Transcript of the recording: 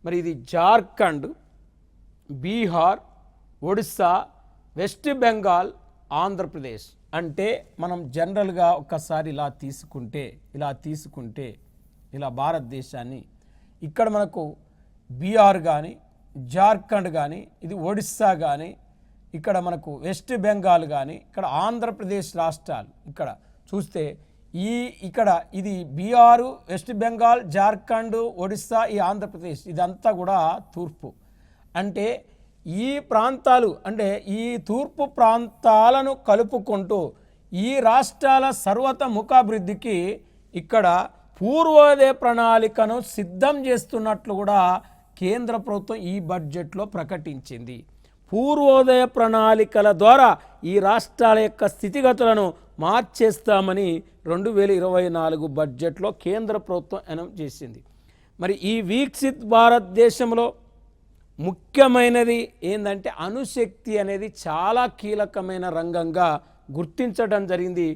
మరి ఇది జార్ఖండ్, బీహార్, ఒడిస్సా, వెస్ట్ బెంగాల్, ఆంధ్రప్రదేశ్. అంటే మనం జనరల్గా ఒక్కసారి ఇలా తీసుకుంటే ఇలా భారతదేశాన్ని ఇక్కడ మనకు బీహార్ కానీ, జార్ఖండ్ కానీ, ఇది ఒడిస్సా కానీ, ఇక్కడ మనకు వెస్ట్ బెంగాల్ కానీ, ఇక్కడ ఆంధ్రప్రదేశ్ రాష్ట్రాలు ఇక్కడ చూస్తే ఇక్కడ ఇది బీహారు, వెస్ట్ బెంగాల్, జార్ఖండ్, ఒడిస్సా, ఈ ఆంధ్రప్రదేశ్ ఇదంతా కూడా తూర్పు. అంటే ఈ ప్రాంతాలు అంటే ఈ తూర్పు ప్రాంతాలను కలుపుకుంటూ ఈ రాష్ట్రాల సర్వతోముఖాభివృద్ధికి ఇక్కడ పూర్వోదయ ప్రణాళికను సిద్ధం చేస్తున్నట్లు కూడా కేంద్ర ప్రభుత్వం ఈ బడ్జెట్లో ప్రకటించింది. పూర్వోదయ ప్రణాళికల ద్వారా ఈ రాష్ట్రాల యొక్క స్థితిగతులను మార్చేస్తామని 2024 బడ్జెట్లో కేంద్ర ప్రభుత్వం అనౌన్స్ చేసింది. మరి ఈ వికసిత్ భారతదేశంలో ముఖ్యమైనది ఏంటంటే అణుశక్తి అనేది చాలా కీలకమైన రంగంగా గుర్తించడం జరిగింది